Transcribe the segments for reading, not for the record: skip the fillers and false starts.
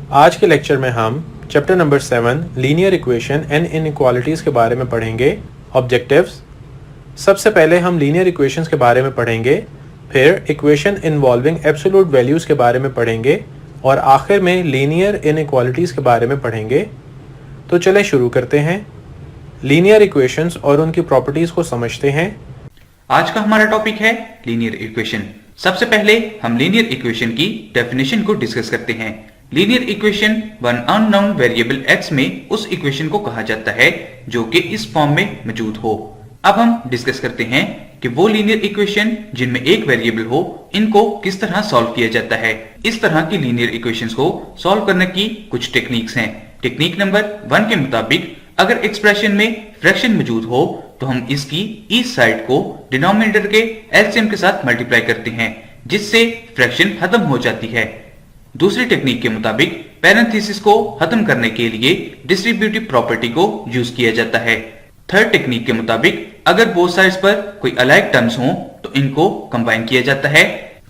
आज के लेक्चर में हम chapter number 7 linear equation and inequalities के बारे में पढ़ेंगे। ऑब्जेक्टिव्स, सबसे पहले हम लीनियर इक्वेशंस के बारे में पढ़ेंगे, फिर इक्वेशन इन्वॉल्विंग एब्सोल्यूट वैल्यूज़ के बारे में पढ़ेंगे और आखिर में लीनियर इनइक्वालिटीज़ के बारे में पढ़ेंगे। तो चलें शुरू करते हैं। लीनियर इक्वेशंस और उनकी प्रॉपर्टीज़ को समझते हैं। आज का हमारा टॉपिक है लीनियर इक्वेशन। सबसे पहले हम लीनियर इक्वेशन की डेफिनेशन को डिस्कस करते हैं। Linear equation one unknown variable x में उस इक्वेशन को कहा जाता है जो कि इस फॉर्म में मौजूद हो। अब हम डिस्कस करते हैं कि वो लीनियर इक्वेशन जिनमें एक वेरिएबल हो, इनको किस तरह सॉल्व किया जाता है। इस तरह की लीनियर इक्वेशंस को सॉल्व करने की कुछ टेक्निक्स हैं। टेक्निक नंबर 1 के मुताबिक अगर एक्सप्रेशन में फ्रैक्शन मौजूद हो तो हम इसकी ईच साइड को डिनोमिनेटर के एलसीएम के साथ मल्टीप्लाई करते हैं, जिससे फ्रैक्शन खत्म हो जाती है। दूसरी टेक्निक के मुताबिक पैरेंथेसिस को खत्म करने के लिए डिस्ट्रीब्यूटिव प्रॉपर्टी को यूज किया जाता है। थर्ड टेक्निक के मुताबिक अगर बोथ साइड्स पर कोई अलाइक टर्म्स हो तो इनको कंबाइन किया जाता है।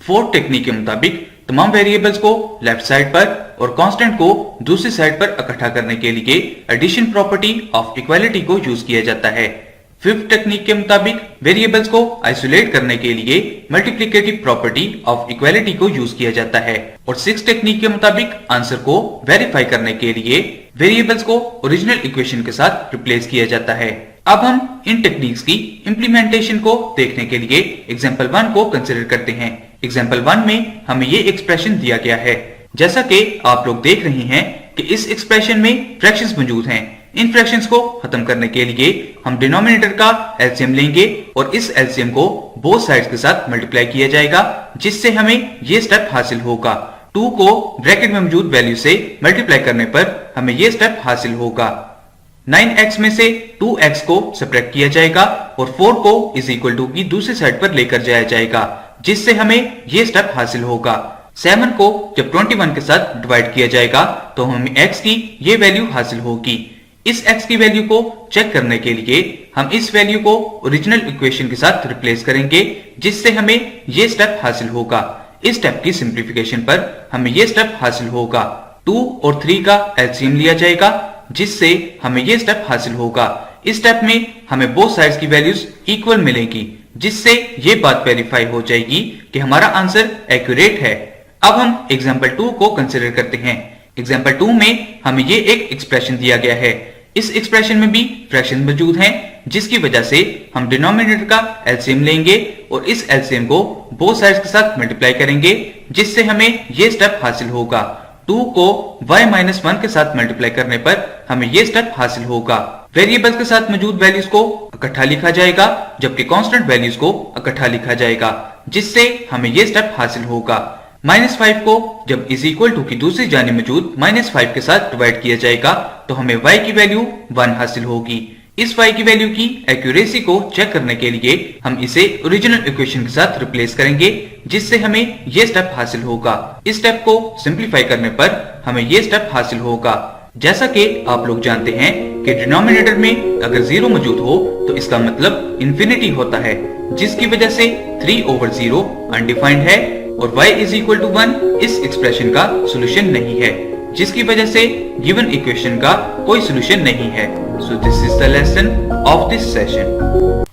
फोर्थ टेक्निक के मुताबिक तमाम वेरिएबल्स को लेफ्ट साइड पर और कांस्टेंट को दूसरी साइड पर इकट्ठा करने के लिए एडिशन प्रॉपर्टी ऑफ इक्वालिटी को यूज किया जाता है। फिफ्थ टेक्निक के मुताबिक वेरिएबल्स को आइसोलेट करने के लिए मल्टीप्लिकेटिव प्रॉपर्टी ऑफ इक्वालिटी को यूज किया जाता है। और सिक्स्थ टेक्निक के मुताबिक आंसर को वेरीफाई करने के लिए वेरिएबल्स को ओरिजिनल इक्वेशन के साथ रिप्लेस किया जाता है। अब हम इन टेक्निक्स की इम्प्लीमेंटेशन को देखने के लिए एग्जाम्पल 1 को कंसिडर करते हैं। एग्जाम्पल 1 में हमें ये एक्सप्रेशन दिया गया है। जैसा कि आप लोग देख रहे हैं कि इस एक्सप्रेशन में फ्रैक्शंस मौजूद हैं। इन फ्रैक्शंस को खत्म करने के लिए हम डिनोमिनेटर का एलसीएम लेंगे और इस एलसीएम को बोथ साइड्स के साथ मल्टीप्लाई किया जाएगा, जिससे हमें ये स्टेप हासिल होगा। 2 को ब्रैकेट में मौजूद वैल्यू से मल्टीप्लाई करने पर हमें ये स्टेप हासिल होगा। 9x में से 2x को सब्ट्रैक्ट किया जाएगा और 4 को इज इक्वल टू की दूसरी साइड पर लेकर जाया जाएगा, जिससे हमें ये स्टेप हासिल होगा। 7 को जब 21 के साथ डिवाइड किया जाएगा तो हमें x की ये वैल्यू हासिल होगी। इस x की वैल्यू को चेक करने के लिए हम इस वैल्यू को ओरिजिनल इक्वेशन के साथ रिप्लेस करेंगे, जिससे हमें ये स्टेप हासिल होगा। इस स्टेप की सिंप्लीफिकेशन पर हमें ये स्टेप हासिल होगा। 2 और 3 का एलसीएम लिया जाएगा, जिससे हमें ये स्टेप हासिल होगा। इस स्टेप में हमें बोथ साइड्स की वैल्यूज इक्वल मिलेगी, जिससे ये बात वेरीफाई हो जाएगी कि हमारा आंसर एक्यूरेट है। अब हम एग्जाम्पल 2 को कंसिडर करते हैं। एग्जाम्पल 2 में हमें ये एक एक्सप्रेशन दिया गया है। इस एक्सप्रेशन में भी फ्रैक्शन मौजूद हैं, जिसकी वजह से हम डिनोमिनेटर का एलसीएम लेंगे और इस एलसीएम को बोथ साइड्स के साथ मल्टीप्लाई करेंगे, जिससे हमें ये स्टेप हासिल होगा। 2 को y-1 के साथ मल्टीप्लाई करने पर हमें ये स्टेप हासिल होगा। वेरिएबल्स के साथ मौजूद वैल्यूज को इकट्ठा लिखा जाएगा, जबकि कांस्टेंट वैल्यूज को इकट्ठा लिखा जाएगा, जिससे हमें ये स्टेप हासिल होगा। -5 को जब इज इक्वल टू की दूसरी जाने मौजूद -5 के साथ डिवाइड किया जाएगा तो हमें y की वैल्यू 1 हासिल होगी। इस y की वैल्यू की एक्यूरेसी को चेक करने के लिए हम इसे ओरिजिनल इक्वेशन के साथ रिप्लेस करेंगे, जिससे हमें ये स्टेप हासिल होगा। इस स्टेप को सिंप्लीफाई करने पर हमें ये स्टेप हासिल होगा। जैसा कि आप लोग जानते हैं कि डिनोमिनेटर में अगर 0 मौजूद हो तो इसका मतलब इंफिनिटी होता है, जिसकी वजह से 3/0 अनडिफाइंड है और y इज इक्वल टू 1 इस एक्सप्रेशन का सोल्यूशन नहीं है, जिसकी वजह से गिवन इक्वेशन का कोई सोल्यूशन नहीं है। So this is the lesson of this session.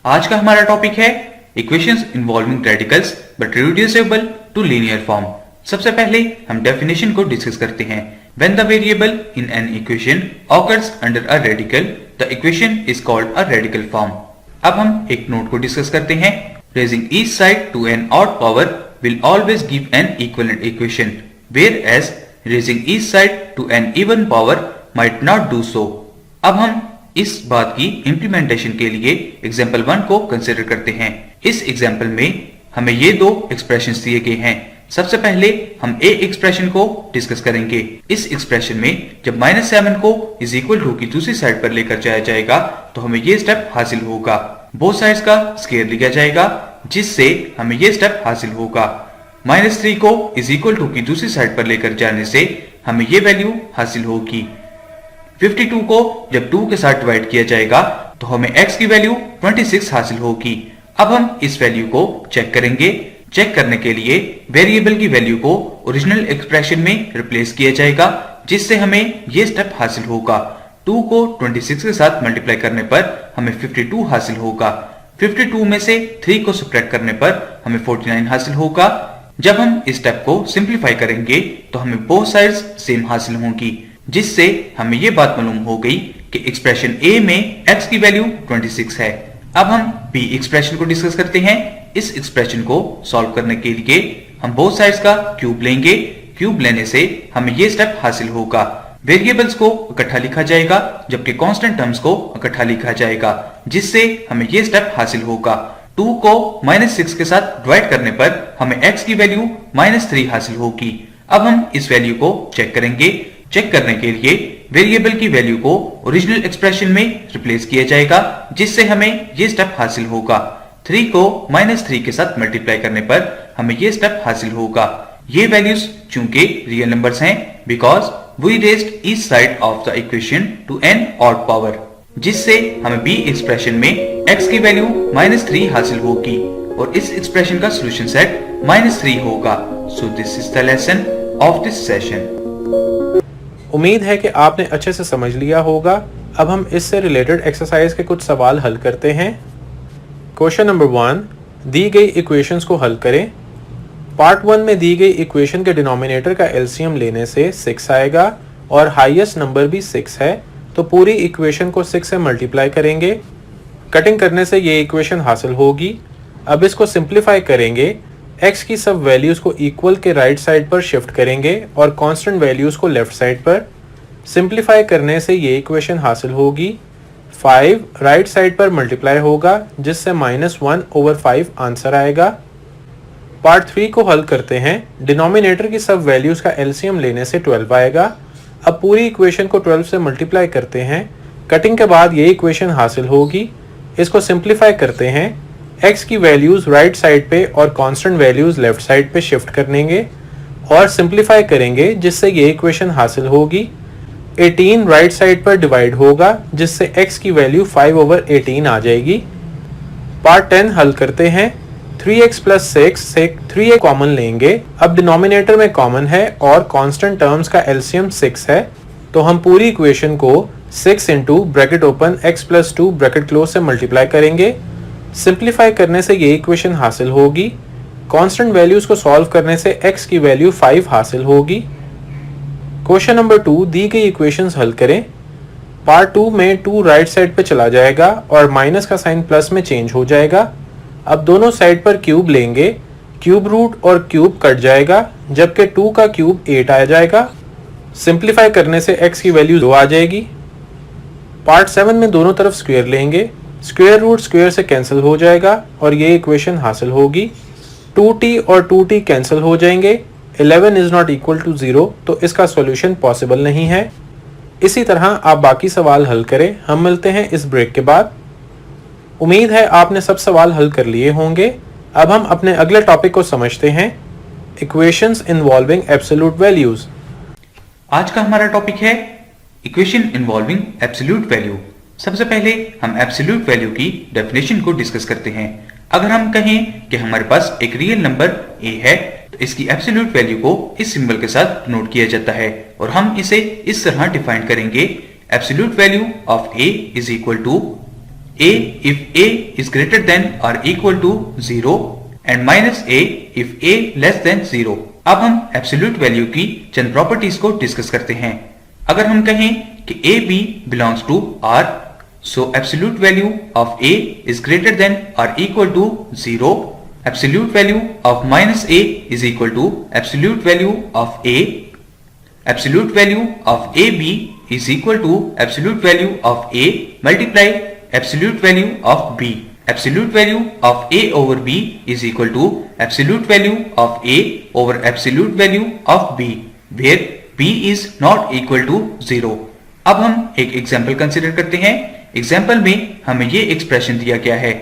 आज का हमारा टॉपिक है equations involving radicals but reducible to linear form. सबसे पहले हम डेफिनेशन को डिस्कस करते हैं। When the variable in an equation occurs under a radical, the equation is called a radical form. अब हम एक नोट को डिस्कस करते हैं। Raising each side to an odd power will always give an equivalent equation, whereas raising each side to an even power might not do so. अब हम इस बात की इम्प्लीमेंटेशन के लिए एग्जाम्पल 1 को कंसिडर करते हैं। इस एग्जाम्पल में हमें ये दो एक्सप्रेशंस दिए गए हैं। सबसे पहले हम ए एक्सप्रेशन को डिस्कस करेंगे। इस एक्सप्रेशन में जब -7 को इज इक्वल टू की दूसरी साइड पर लेकर जाया जाएगा तो हमें ये स्टेप हासिल होगा। बोथ साइड्स का स्क्वायर लिया जाएगा, जिससे हमें ये स्टेप हासिल होगा। -3 को इज इक्वल टू की दूसरी साइड पर लेकर जाने से हमें ये वैल्यू हासिल होगी। 52 को जब 2 के साथ डिवाइड किया जाएगा तो हमें x की वैल्यू 26 हासिल होगी। अब हम इस वैल्यू को चेक करेंगे। चेक करने के लिए वेरिएबल की वैल्यू को ओरिजिनल एक्सप्रेशन में रिप्लेस किया जाएगा, जिससे हमें ये स्टेप हासिल होगा। 2 को 26 के साथ मल्टीप्लाई करने पर हमें 52 हासिल होगा। 52 में से 3 को सब्ट्रैक्ट करने पर हमें 49 हासिल होगा। जब हम इस स्टेप को सिंप्लीफाई करेंगे तो हमें बोथ साइड्स सेम हासिल होंगी, जिससे हमें ये बात मालूम हो गई कि एक्सप्रेशन ए में x की वैल्यू 26 है। अब हम b एक्सप्रेशन को डिस्कस करते हैं। इस एक्सप्रेशन को सॉल्व करने के लिए हम बोथ साइड्स का क्यूब लेंगे। क्यूब लेने से हमें ये स्टेप हासिल होगा। वेरिएबल्स को इकट्ठा लिखा जाएगा, जबकि कांस्टेंट टर्म्स को इकट्ठा लिखा जाएगा, जिससे हमें ये स्टेप हासिल होगा। 2 को -6 के साथ डिवाइड करने पर हमें x की वैल्यू -3 हासिल होगी। अब हम इस वैल्यू को चेक करेंगे। चेक करने के लिए वेरिएबल की वैल्यू को ओरिजिनल एक्सप्रेशन में रिप्लेस किया जाएगा, जिससे हमें ये स्टेप हासिल होगा। 3 को -3 के साथ मल्टीप्लाई करने पर हमें ये स्टेप हासिल होगा। ये वैल्यूज चूंकि रियल नंबर्स हैं, because we raised each side of the equation to n odd power, जिससे हमें b एक्सप्रेशन में x की वैल्यू -3 हासिल होगी और इस एक्सप्रेशन का सॉल्यूशन सेट -3 होगा। सो this is the lesson of this session. उम्मीद है कि आपने अच्छे से समझ लिया होगा। अब हम इससे रिलेटेड एक्सरसाइज के कुछ सवाल हल करते हैं। क्वेश्चन नंबर 1, दी गई इक्वेशंस को हल करें। पार्ट 1 में दी गई इक्वेशन के डिनोमिनेटर का एलसीएम लेने से 6 आएगा और हाईएस्ट नंबर भी 6 है, तो पूरी इक्वेशन को 6 से मल्टीप्लाई करेंगे। कटिंग करने से ये इक्वेशन हासिल होगी। अब इसको सिंप्लीफाई करेंगे। x की सब वैल्यूज को इक्वल के राइट साइड पर शिफ्ट करेंगे और कांस्टेंट वैल्यूज को लेफ्ट साइड पर। सिंप्लीफाई करने से ये इक्वेशन हासिल होगी। 5 राइट साइड पर मल्टीप्लाई होगा, जिससे -1/5 आंसर आएगा। पार्ट 3 को हल करते हैं। डिनोमिनेटर की सब वैल्यूज का एलसीएम लेने से 12 आएगा। अब पूरी इक्वेशन को 12 से मल्टीप्लाई करते हैं। कटिंग के बाद ये इक्वेशन हासिल होगी। इसको सिंप्लीफाई करते हैं। x की वैल्यूज राइट साइड पे और कांस्टेंट वैल्यूज लेफ्ट साइड पे शिफ्ट करेंगे और सिंप्लीफाई करेंगे, जिससे ये इक्वेशन हासिल होगी। 18 राइट साइड पर डिवाइड होगा, जिससे x की वैल्यू 5/18 आ जाएगी। पार्ट 10 हल करते हैं। 3x + 6 से 3a कॉमन लेंगे। अब डिनोमिनेटर में कॉमन है और कांस्टेंट टर्म्स का एलसीएम 6 है, तो हम पूरी इक्वेशन को 6 × bracket open x + 2 bracket close से मल्टीप्लाई करेंगे। सिंप्लीफाई करने से ये इक्वेशन हासिल होगी। कांस्टेंट वैल्यूज को सॉल्व करने से x की वैल्यू 5 हासिल होगी। क्वेश्चन नंबर 2, दी गई इक्वेशंस हल करें। पार्ट 2 में 2 राइट साइड पे चला जाएगा और माइनस का साइन प्लस में चेंज हो जाएगा। अब दोनों साइड पर क्यूब लेंगे। क्यूब रूट और क्यूब कट जाएगा, जबकि 2 का क्यूब 8 आ जाएगा। सिंप्लीफाई करने से x की वैल्यू 2 आ जाएगी। पार्ट 7 में दोनों तरफ स्क्वायर लेंगे। स्क्वायर रूट स्क्वायर से कैंसिल हो जाएगा और ये इक्वेशन हासिल होगी। 2t और 2t कैंसिल हो जाएंगे। 11 इज नॉट इक्वल टू 0, तो इसका सॉल्यूशन पॉसिबल नहीं है। इसी तरह आप बाकी सवाल हल करें। हम मिलते हैं इस ब्रेक के बाद। उम्मीद है आपने सब सवाल हल कर लिए होंगे। अब हम अपने अगले टॉपिक को समझते हैं, इक्वेशंस इन्वॉल्विंग एब्सोल्यूट वैल्यूज। आज का हमारा टॉपिक है इक्वेशन इन्वॉल्विंग एब्सोल्यूट वैल्यू। सबसे पहले हम एब्सोल्यूट वैल्यू की डेफिनेशन को डिस्कस करते हैं। अगर हम कहें कि हमारे पास एक रियल नंबर a है, तो इसकी एब्सोल्यूट वैल्यू को इस सिंबल के साथ नोट किया जाता है और हम इसे इस तरह डिफाइन करेंगे। Absolute value of a is equal to a if a is greater than or equal to 0 and minus a if a less than 0। अब हम एब्सोल्यूट वैल्यू की चंद प्रॉपर्टीज को डिस्कस करते हैं। अगर हम कहें कि a b belongs to R, so absolute value of a is greater than or equal to 0. Absolute value of minus a is equal to absolute value of a. Absolute value of ab is equal to absolute value of a multiply absolute value of b. Absolute value of a over b is equal to absolute value of a over absolute value of b, where b is not equal to 0. अब हम एक example consider करते हैं। Example में हमें ये expression दिया गया है।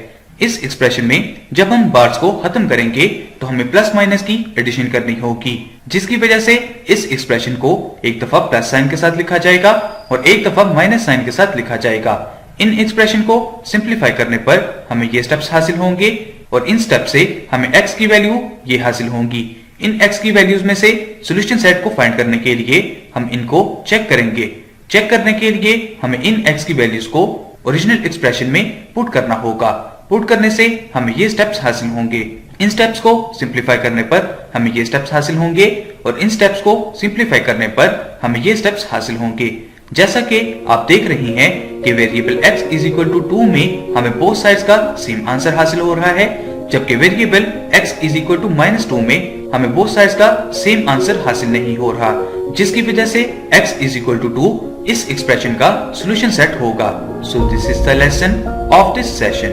इस एक्सप्रेशन में जब हम बार्स को खत्म करेंगे तो हमें प्लस माइनस की एडिशन करनी होगी, जिसकी वजह से इस एक्सप्रेशन को एक दफा प्लस साइन के साथ लिखा जाएगा और एक दफा माइनस साइन के साथ लिखा जाएगा। इन एक्सप्रेशन को सिंप्लीफाई करने पर हमें ये स्टेप्स हासिल होंगे। और इन स्टेप से हमें x की वैल्यू ये हासिल होंगी। इन x की वैल्यूज में से सॉल्यूशन सेट को फाइंड करने के लिए हम इनको चेक करेंगे। चेक करने के लिए हमें इन x की वैल्यूज को ओरिजिनल एक्सप्रेशन में पुट करना होगा। पुट करने से हमें ये स्टेप्स हासिल होंगे। इन स्टेप्स को सिंप्लीफाई करने पर हमें ये स्टेप्स हासिल होंगे और इन स्टेप्स को सिंप्लीफाई करने पर हमें ये स्टेप्स हासिल होंगे। जैसा कि आप देख रही हैं कि variable x is equal to 2 में हमें बोथ साइड्स का सेम आंसर हासिल हो रहा है, जबकि variable x is equal to -2 में हमें बोथ साइड्स का सेम आंसर हासिल नहीं हो रहा, जिसकी वजह से x इज इक्वल टू 2 इस एक्सप्रेशन का सॉल्यूशन सेट होगा। सो this is the lesson of this session.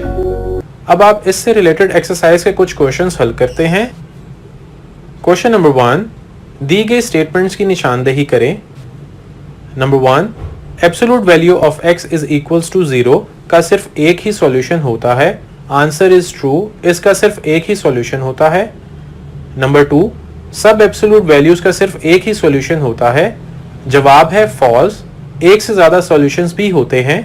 अब आप इससे रिलेटेड एक्सरसाइज के कुछ क्वेश्चंस हल करते हैं। क्वेश्चन नंबर 1, दी गई स्टेटमेंट्स की निशानदेही करें। Number 1, absolute value of x is equals to 0 का सिर्फ एक ही सॉल्यूशन होता है। आंसर इज ट्रू, इसका सिर्फ एक ही सॉल्यूशन होता है। नंबर 2, सब एब्सोल्यूट वैल्यूज का सिर्फ एक ही सॉल्यूशन होता है। जवाब है फॉल्स, एक से ज्यादा सॉल्यूशंस भी होते हैं।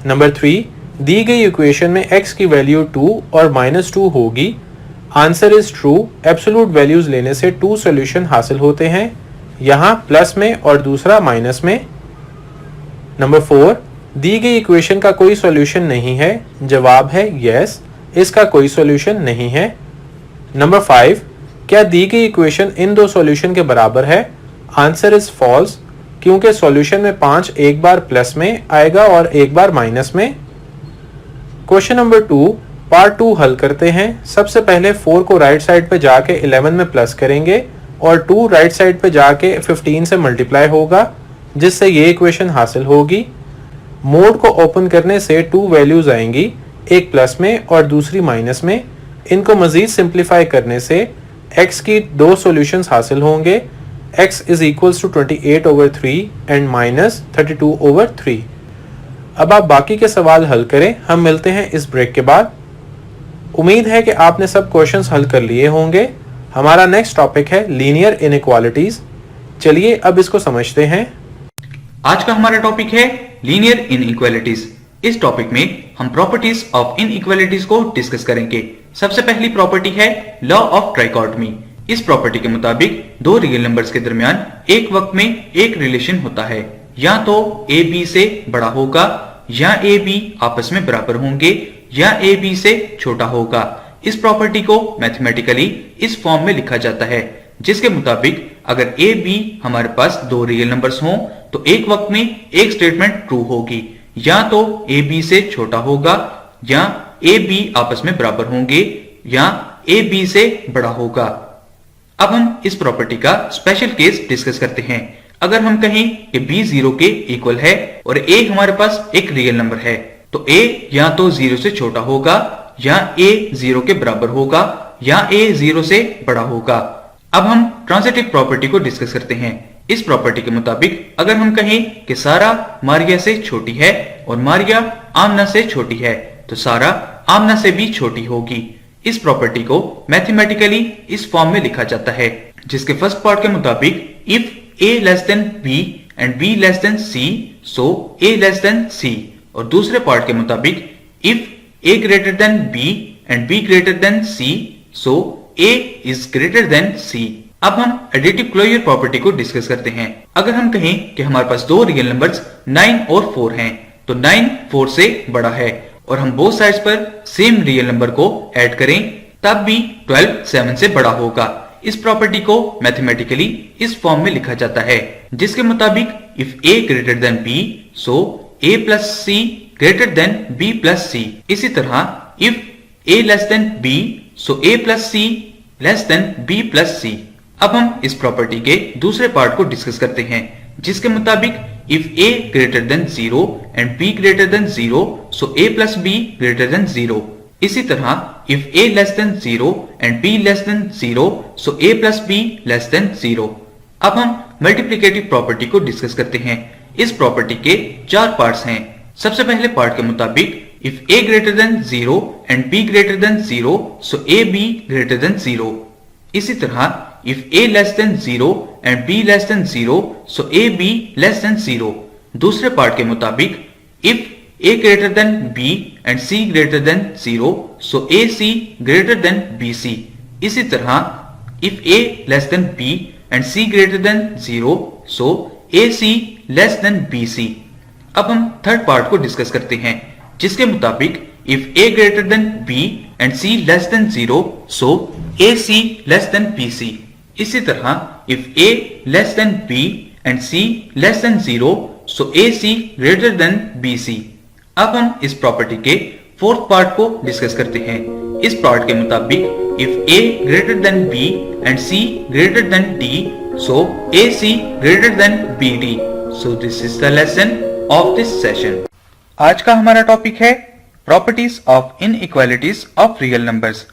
नंबर 3, दी गई इक्वेशन में x की वैल्यू 2 और -2 होगी। Answer is true, absolute values लेने से 2 सॉल्यूशन हासिल होते हैं, यहाँ प्लस में और दूसरा माइनस में। नंबर 4, दी गई इक्वेशन का कोई सॉल्यूशन नहीं है। जवाब है यस, इसका कोई सॉल्यूशन नहीं है। नंबर 5, क्या दी गई इक्वेशन इन दो सॉल्यूशन के बराबर है। आंसर इज फॉल्स, क्योंकि सॉल्यूशन में 5 एक बार प्लस में आएगा और एक बार माइनस में। क्वेश्चन नंबर 2 पार्ट 2 हल करते हैं। सबसे पहले 4 को राइट साइड पे जाके 11 में प्लस करेंगे और 2 राइट साइड पे जाके 15 से मल्टीप्लाई होगा, जिससे ये इक्वेशन हासिल होगी। मोड को ओपन करने से 2 वैल्यूज आएंगी, एक प्लस में और दूसरी माइनस में। इनको मजीद सिंप्लीफाई करने से x की 2 सॉल्यूशंस हासिल होंगे। x is equals to 28/3 and -32/3। अब आप बाकी के सवाल हल करें। हम मिलते हैं इस ब्रेक के बाद। उम्मीद है कि आपने सब क्वेश्चंस हल कर लिए होंगे। हमारा नेक्स्ट टॉपिक है लीनियर इनइक्वालिटीज। चलिए अब इसको समझते हैं। आज का हमारा टॉपिक है लीनियर इनइक्वालिटीज। इस टॉपिक में हम प्रॉपर्टीज ऑफ इनइक्वालिटीज को डिस्कस करेंगे। सबसे पहली प्रॉपर्टी है लॉ ऑफ ट्राइकॉटमी। इस प्रॉपर्टी के मुताबिक दो रियल नंबर्स के दरमियान एक वक्त में एक रिलेशन होता है, या तो ए बी से बड़ा होगा, या ए बी आपस में बराबर होंगे, या ए बी से छोटा होगा। इस प्रॉपर्टी को मैथमेटिकली इस फॉर्म में लिखा जाता है, जिसके मुताबिक अगर ए बी हमारे पास दो रियल नंबर्स हों तो एक वक्त में एक स्टेटमेंट ट्रू होगी, या तो ए बी से छोटा होगा, या ए बी आपस में बराबर होंगे, या ए बी से बड़ा होगा। अब हम इस प्रॉपर्टी का स्पेशल केस डिस्कस करते हैं। अगर हम कहें कि b 0 के इक्वल है और a हमारे पास एक रियल नंबर है, तो a या तो 0 से छोटा होगा, या a 0 के बराबर होगा, या a 0 से बड़ा होगा। अब हम ट्रांजिटिव प्रॉपर्टी को डिस्कस करते हैं। इस प्रॉपर्टी के मुताबिक अगर हम कहें कि सारा मारिया से छोटी है और मारिया आमना से छोटी है, तो सारा आमना से भी छोटी होगी। इस प्रॉपर्टी को मैथमेटिकली इस फॉर्म में लिखा जाता है, जिसके फर्स्ट पार्ट के मुताबिक if a less than b and b less than c, so a less than c, और दूसरे पार्ट के मुताबिक if a greater than b and b greater than c, so a is greater than c। अब हम additive closure property को discuss करते हैं। अगर हम कहें कि हमारे पास दो रियल नंबर्स 9 और 4 हैं, तो 9 4 से बड़ा है और हम बोथ साइड्स पर सेम रियल नंबर को ऐड करें, तब भी 12 7 से बड़ा होगा। इस प्रॉपर्टी को मैथमेटिकली इस फॉर्म में लिखा जाता है, जिसके मुताबिक if a greater than b, so a plus c greater than b plus c। इसी तरह if a less than b, so a plus c less than b plus c। अब हम इस प्रॉपर्टी के दूसरे पार्ट को डिस्कस करते हैं, जिसके मुताबिक if a greater than 0 and b greater than 0, so a plus b greater than 0। इसी तरह if a less than 0 and b less than 0, so a plus b less than 0। अब हम मल्टीप्लिकेटिव प्रॉपर्टी को discuss करते हैं। इस property के 4 parts हैं। सबसे पहले पार्ट के मुताबिक if a greater than 0 and b greater than 0, so a b greater than 0। इसी तरह if a less than 0 and b less than 0, so a b less than 0। दूसरे पार्ट के मुताबिक if a greater than b and c greater than 0, so AC greater than BC। इसी तरह if A less than B and C greater than 0, so AC less than BC। अब हम third part को discuss करते हैं, जिसके मुताबिक if A greater than B and C less than 0, so AC less than BC। इसी तरह if A less than B and C less than 0, so AC greater than BC। अब हम इस प्रॉपर्टी के फोर्थ पार्ट को discuss करते हैं। इस पार्ट के मुताबिक if A greater than B and C greater than D, so AC greater than BD। So this is the lesson of this session। आज का हमारा टॉपिक है properties of inequalities of real numbers.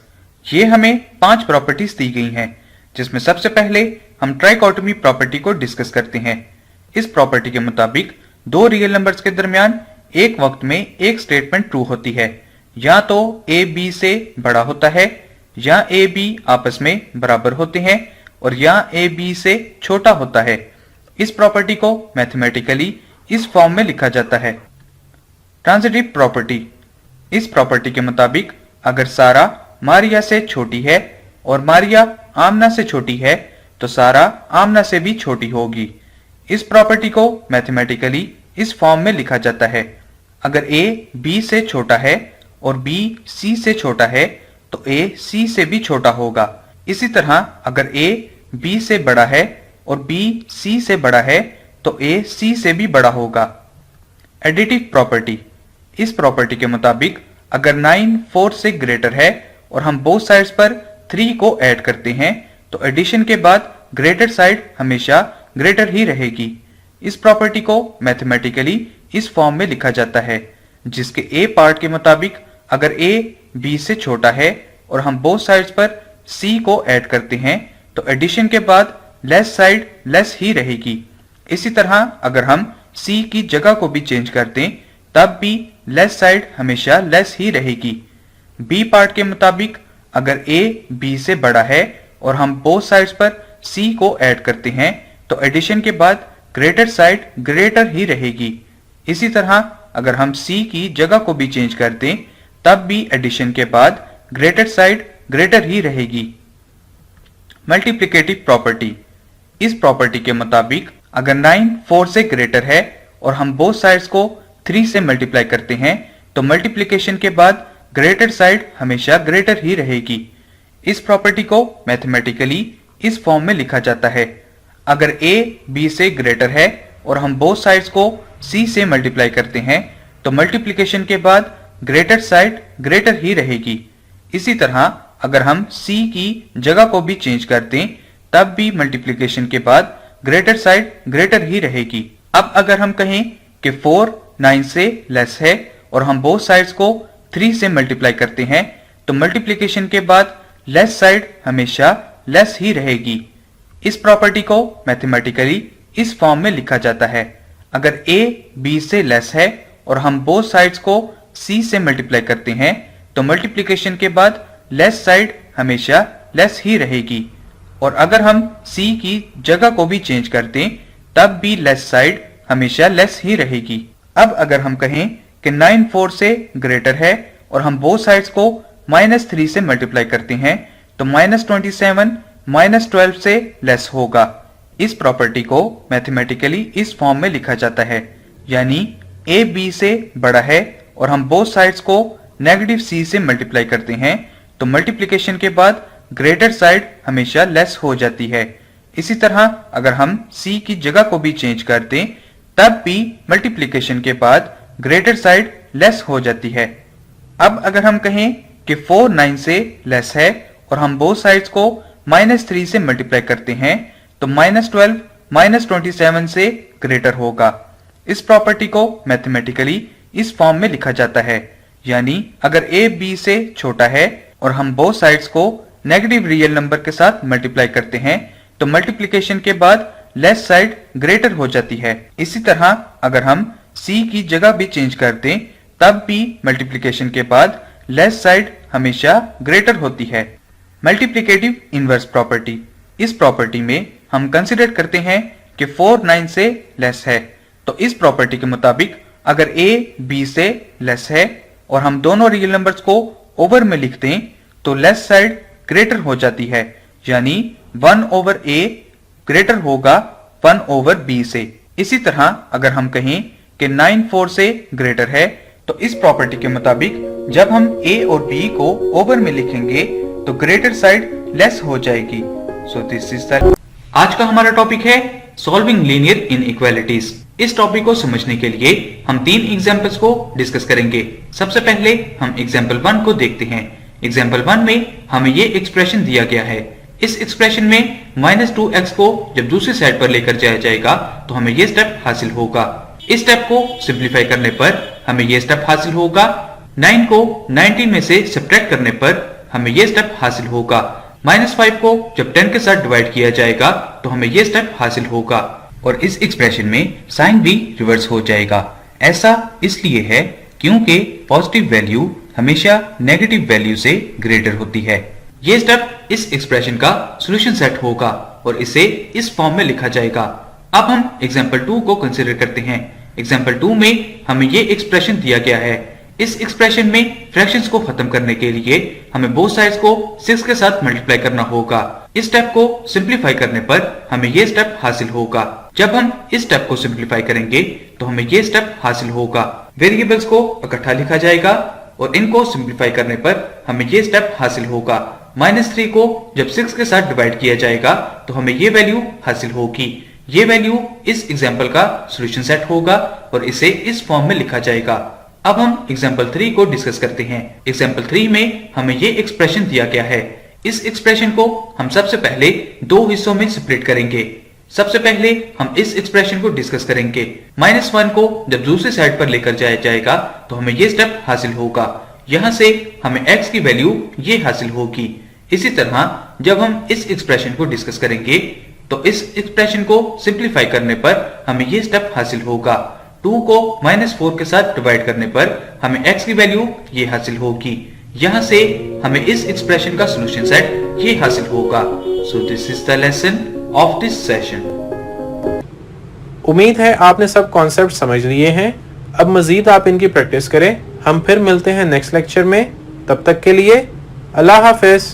ये हमें 5 properties दी गई हैं, जिसमें सबसे पहले हम ट्राइकोटोमी प्रॉपर्टी को डिस्कस करते हैं। इस प्रॉपर्टी के मुताबिक दो रियल नंबर्स के दरमियान एक वक्त में एक स्टेटमेंट ट्रू होती है, या तो A B से बड़ा होता है, या A B आपस में बराबर होते हैं, और या A B से छोटा होता है। इस प्रॉपर्टी को मैथमेटिकली इस फॉर्म में लिखा जाता है, ट्रांजिटिव प्रॉपर्टी। इस प्रॉपर्टी के मुताबिक अगर सारा मारिया से छोटी है और मारिया आमना से छोटी है, तो सारा आमना से भी छोटी होगी। इस प्रॉपर्टी को मैथमेटिकली इस फॉर्म में लिखा जाता है, अगर A B से छोटा है और B C से छोटा है, तो A C से भी छोटा होगा। इसी तरह अगर A B से बड़ा है और B C से बड़ा है, तो A C से भी बड़ा होगा। Additive property. इस प्रॉपर्टी के मुताबिक अगर 9 4 से ग्रेटर है और हम बोथ साइड्स पर 3 को ऐड करते हैं, तो एडिशन के बाद ग्रेटर साइड हमेशा ग्रेटर ही रहेगी। इस प्रॉपर्टी को मैथमेटिकली इस फॉर्म में लिखा जाता है, जिसके A पार्ट के मुताबिक अगर A B से छोटा है और हम बोथ साइड्स पर C को ऐड करते हैं, तो एडिशन के बाद लेस साइड लेस ही रहेगी। इसी तरह अगर हम C की जगह को भी चेंज कर दें, तब भी लेस साइड हमेशा लेस ही रहेगी। B पार्ट के मुताबिक अगर A B से बड़ा है और हम बोथ साइड्स पर C को ऐड करते हैं, तो एडिशन के बाद ग्रेटर साइड ग्रेटर ही रहेगी। इसी तरह अगर हम C की जगह को भी चेंज कर दें, तब भी एडिशन के बाद ग्रेटर साइड ग्रेटर ही रहेगी। Multiplicative property. इस प्रॉपर्टी के मुताबिक अगर 9 4 से ग्रेटर है और हम बोथ साइड्स को 3 से मल्टीप्लाई करते हैं, तो मल्टीप्लिकेशन के बाद ग्रेटर साइड हमेशा ग्रेटर ही रहेगी। इस प्रॉपर्टी को मैथमेटिकली इस फॉर्म में लिखा जाता है, अगर A B से ग्रेटर है और हम बोथ साइड्स को C से मल्टीप्लाई करते हैं, तो मल्टीप्लिकेशन के बाद ग्रेटर साइड ग्रेटर ही रहेगी। इसी तरह अगर हम C की जगह को भी चेंज कर दें, तब भी मल्टीप्लिकेशन के बाद ग्रेटर साइड ग्रेटर ही रहेगी। अब अगर हम कहें कि 4 9 से लेस है और हम बोथ साइड्स को 3 से मल्टीप्लाई करते हैं, तो मल्टीप्लिकेशन के बाद लेस साइड हमेशा लेस ही रहेगी। इस प्रॉपर्टी को मैथमेटिकली इस फॉर्म में लिखा जाता है, अगर A B से लेस है और हम बोथ साइड्स को C से मल्टीप्लाई करते हैं, तो मल्टीप्लिकेशन के बाद लेस साइड हमेशा लेस ही रहेगी। और अगर हम C की जगह को भी चेंज कर दें, तब भी लेस साइड हमेशा लेस ही रहेगी। अब अगर हम कहें कि 9 4 से ग्रेटर है और हम बोथ साइड्स को -3 से मल्टीप्लाई करते हैं, तो -27 -12 से लेस होगा। इस प्रॉपर्टी को मैथमेटिकली इस फॉर्म में लिखा जाता है, यानी A B से बड़ा है और हम बोथ साइड्स को नेगेटिव C से मल्टीप्लाई करते हैं, तो मल्टीप्लिकेशन के बाद ग्रेटर साइड हमेशा लेस हो जाती है। इसी तरह अगर हम C की जगह को भी चेंज कर दें, तब भी मल्टीप्लिकेशन के बाद ग्रेटर साइड लेस हो जाती है। अब अगर हम कहें कि 4 9 से लेस है और हम बोथ साइड्स को -3 से मल्टीप्लाई करते हैं, तो -12 -27 से ग्रेटर होगा। इस प्रॉपर्टी को मैथमेटिकली इस फॉर्म में लिखा जाता है, यानी अगर A B से छोटा है और हम बोथ साइड्स को नेगेटिव रियल नंबर के साथ मल्टीप्लाई करते हैं, तो मल्टीप्लिकेशन के बाद लेस साइड ग्रेटर हो जाती है। इसी तरह अगर हम C की जगह भी चेंज कर दें, तब भी मल्टीप्लिकेशन के बाद लेस साइड हमेशा ग्रेटर होती है। Multiplicative inverse property. इस प्रॉपर्टी में हम कंसीडर करते हैं कि 4 9 से लेस है, तो इस प्रॉपर्टी के मुताबिक अगर A B से लेस है और हम दोनों रियल नंबर्स को ओवर में लिखते हैं तो लेफ्ट साइड ग्रेटर हो जाती है, यानी 1/a ग्रेटर होगा 1/b से। इसी तरह अगर हम कहें कि 9/4 से ग्रेटर है तो इस प्रॉपर्टी के मुताबिक जब हम a और b को ओवर में लिखेंगे तो ग्रेटर साइड लेस हो जाएगी। सो दिस इज द आज का हमारा टॉपिक है सॉल्विंग लीनियर इनइक्वालिटीज। इस टॉपिक को समझने के लिए हम 3 एग्जांपल्स को डिस्कस करेंगे। सबसे पहले हम एग्जांपल 1 को देखते हैं। एग्जांपल 1 में हमें ये एक्सप्रेशन दिया गया है। इस एक्सप्रेशन में -2x को जब दूसरी साइड पर लेकर जाया जाएगा तो हमें ये स्टेप हासिल होगा। इस स्टेप को सिंप्लीफाई करने पर हमें ये स्टेप हासिल होगा। 9 को 19 में से सब्ट्रैक्ट करने पर हमें ये स्टेप हासिल होगा। -5 को जब 10 के साथ डिवाइड किया जाएगा तो हमें ये स्टेप हासिल होगा। और इस एक्सप्रेशन में साइन भी रिवर्स हो जाएगा। ऐसा इसलिए है क्योंकि पॉजिटिव वैल्यू हमेशा नेगेटिव वैल्यू से ग्रेटर होती है। ये स्टेप इस एक्सप्रेशन का सॉल्यूशन सेट होगा और इसे इस फॉर्म में लिखा जाएगा। अब हम एग्जांपल 2 को कंसीडर करते हैं। एग्जांपल 2 में हमें ये एक्सप्रेशन दिया गया है। इस एक्सप्रेशन में फ्रैक्शंस को खत्म करने के लिए हमें बोथ साइड्स को 6 के साथ मल्टीप्लाई करना होगा। इस स्टेप को सिंप्लीफाई करने पर हमें ये स्टेप हासिल होगा। जब हम इस स्टेप को सिंप्लीफाई करेंगे तो हमें ये स्टेप हासिल होगा। वेरिएबल्स को इकट्ठा लिखा जाएगा और इनको सिंप्लीफाई करने पर हमें ये स्टेप हासिल होगा। -3 को जब 6 के साथ डिवाइड किया जाएगा तो हमें ये वैल्यू हासिल होगी। ये वैल्यू इस एग्जाम्पल का सॉल्यूशन सेट होगा और इसे इस फॉर्म में लिखा जाएगा। अब हम एग्जाम्पल 3 को डिस्कस करते हैं। एग्जाम्पल 3 में हमें ये एक्सप्रेशन दिया गया है। इस एक्सप्रेशन को हम सबसे पहले 2 हिस्सों में स्प्लिट करेंगे। सबसे पहले हम इस एक्सप्रेशन को डिस्कस करेंगे। -1 को जब दूसरी साइड पर लेकर जाया जाएगा तो हमें ये स्टेप हासिल होगा। यहाँ से हमें x की वैल्यू ये हासिल होगी। इसी तरह जब हम इस एक्सप्रेशन को डिस्कस करेंगे तो इस एक्सप्रेशन को सिंप्लीफाई करने पर हमें ये स्टेप हासिल होगा। 2 को -4 के साथ डिवाइड करने पर हमें x की वैल्यू ये हासिल होगी। यहाँ से हमें इस एक्सप्रेशन का सॉल्यूशन सेट ये हासिल होगा। सो this is the lesson of this session. उम्मीद है आपने सब कॉन्सेप्ट समझ लिए हैं। अब मजीद आप इनकी प्रैक्टिस करें। हम फिर मिलते हैं नेक्स्ट लेक्चर में। तब तक के लिए अल्लाह हाफिज।